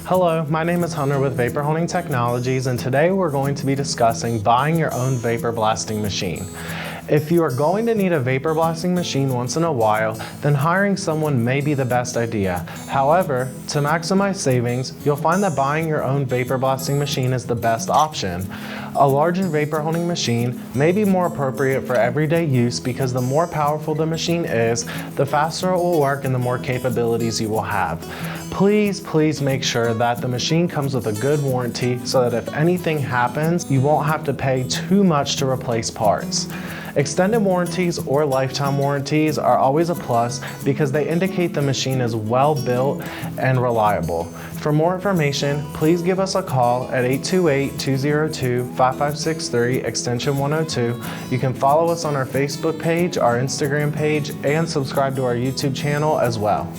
Hello, my name is Hunter with Vapor Holding Technologies, and today we're going to be discussing buying your own vapor blasting machine. If you are going to need a vapor blasting machine once in a while, then hiring someone may be the best idea. However, to maximize savings, you'll find that buying your own vapor blasting machine is the best option. A larger vapor holding machine may be more appropriate for everyday use because the more powerful the machine is, the faster it will work and the more capabilities you will have. Please make sure that the machine comes with a good warranty so that if anything happens, you won't have to pay too much to replace parts. Extended warranties or lifetime warranties are always a plus because they indicate the machine is well built and reliable. For more information, please give us a call at 828-202-5563 extension 102. You can follow us on our Facebook page, our Instagram page, and subscribe to our YouTube channel as well.